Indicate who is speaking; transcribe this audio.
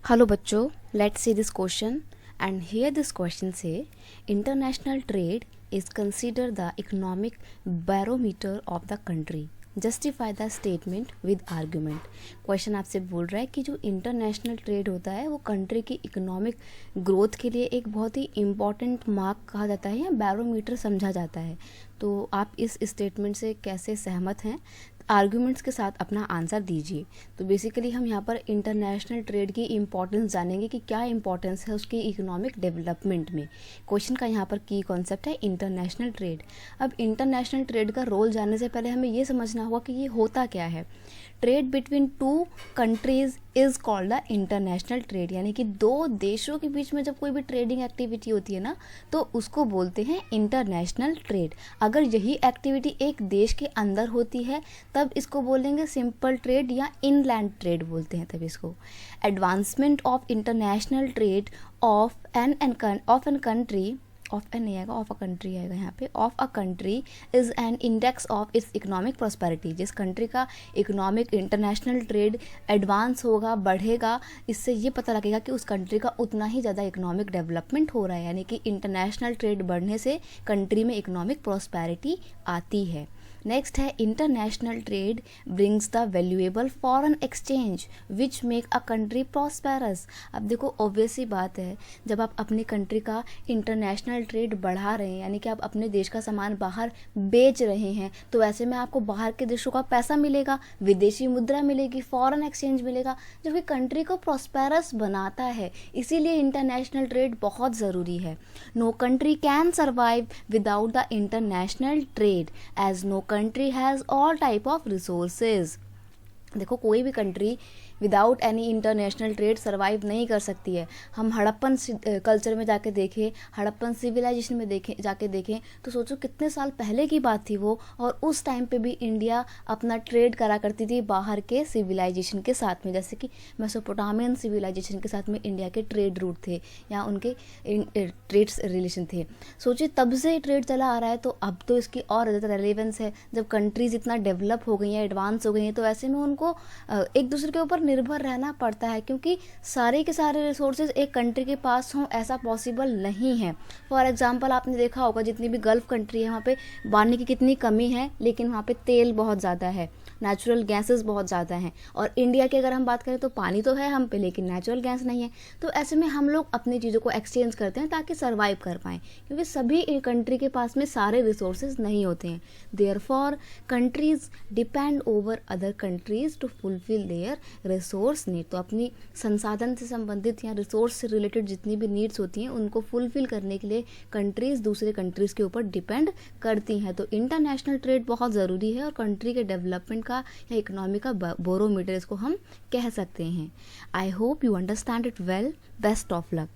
Speaker 1: Hello बच्चों, let's see this question and here this question से international trade is consider the economic barometer of the country. Justify the statement with argument. Question आपसे बोल रहा है कि जो international trade होता है वो कंट्री की इकोनॉमिक ग्रोथ के लिए एक बहुत ही इम्पॉर्टेंट मार्क कहा जाता है या बैरोमीटर समझा जाता है। तो आप इस स्टेटमेंट से कैसे सहमत हैं, आर्ग्यूमेंट्स के साथ अपना आंसर दीजिए। तो बेसिकली हम यहाँ पर इंटरनेशनल ट्रेड की इम्पोर्टेंस जानेंगे कि क्या इम्पोर्टेंस है उसकी इकोनॉमिक डेवलपमेंट में। क्वेश्चन का यहाँ पर की कॉन्सेप्ट है इंटरनेशनल ट्रेड। अब इंटरनेशनल ट्रेड का रोल जानने से पहले हमें ये समझना होगा कि ये होता क्या है। Trade between two countries is called the international trade, यानी कि दो देशों के बीच में जब कोई भी ट्रेडिंग एक्टिविटी होती है ना तो उसको बोलते हैं इंटरनेशनल ट्रेड। अगर यही एक्टिविटी एक देश के अंदर होती है तब इसको बोलेंगे सिंपल ट्रेड या इनलैंड ट्रेड बोलते हैं तब इसको। Advancement of international trade of an country, of an नहीं आएगा, ऑफ अ कंट्री आएगा यहाँ पे। Of a country is an index of its economic prosperity. जिस कंट्री का इकोनॉमिक इंटरनेशनल ट्रेड एडवांस होगा, बढ़ेगा, इससे ये पता लगेगा कि उस कंट्री का उतना ही ज़्यादा इकोनॉमिक डेवलपमेंट हो रहा है, यानी कि इंटरनेशनल ट्रेड बढ़ने से कंट्री में इकोनॉमिक प्रॉस्पेरिटी आती है। नेक्स्ट है international trade brings the valuable foreign exchange which make a country prosperous. अब देखो ऑब्वियस सी बात है, जब आप अपनी कंट्री का इंटरनेशनल ट्रेड बढ़ा रहे हैं यानी कि आप अपने देश का सामान बाहर बेच रहे हैं तो ऐसे में आपको बाहर के देशों का पैसा मिलेगा, विदेशी मुद्रा मिलेगी, फॉरेन एक्सचेंज मिलेगा, जो कि कंट्री को प्रॉस्पेरस बनाता है। इसीलिए इंटरनेशनल ट्रेड बहुत ज़रूरी है। No country can survive without the international trade as no country has all type of resources। देखो कोई भी country without any international trade survive नहीं कर सकती है। हम हड़प्पन कल्चर में जाके देखें, हड़प्पन सिविलाइजेशन में जाके देखें तो सोचो कितने साल पहले की बात थी वो, और उस टाइम पे भी इंडिया अपना ट्रेड करा करती थी बाहर के सिविलाइजेशन के साथ में, जैसे कि मेसोपोटामियन सिविलाइजेशन के साथ में इंडिया के ट्रेड रूट थे या उनके ट्रेड्स रिलेशन थे। सोचिए तब से ट्रेड चला आ रहा है, तो अब तो इसकी और ज़्यादा रेलेवेंस है। जब कंट्रीज इतना डेवलप हो गई हैं, एडवांस हो गई हैं, तो ऐसे में उनको एक दूसरे के ऊपर निर्भर रहना पड़ता है, क्योंकि सारे के सारे रिसोर्सेज एक कंट्री के पास हों ऐसा पॉसिबल नहीं है। फॉर एग्जांपल आपने देखा होगा जितनी भी गल्फ कंट्री है वहाँ पे पानी की कितनी कमी है, लेकिन वहाँ पे तेल बहुत ज़्यादा है, नेचुरल गैसेस बहुत ज़्यादा हैं। और इंडिया की अगर हम बात करें तो पानी तो है हम पे लेकिन नेचुरल गैस नहीं है। तो ऐसे में हम लोग अपनी चीज़ों को एक्सचेंज करते हैं ताकि सर्वाइव कर पाएँ, क्योंकि सभी कंट्री के पास में सारे रिसोर्सेज नहीं होते हैं। Therefore countries depend over other countries to fulfil their resource need. तो अपनी संसाधन से संबंधित या रिसोर्स से रिलेटेड जितनी भी नीड्स होती हैं उनको फुलफिल करने के लिए कंट्रीज दूसरे कंट्रीज के ऊपर डिपेंड करती हैं। तो इंटरनेशनल ट्रेड बहुत ज़रूरी है और कंट्री के डेवलपमेंट का या इकोनॉमी का बैरोमीटर इसको हम कह सकते हैं। I hope you understand it well. Best of luck.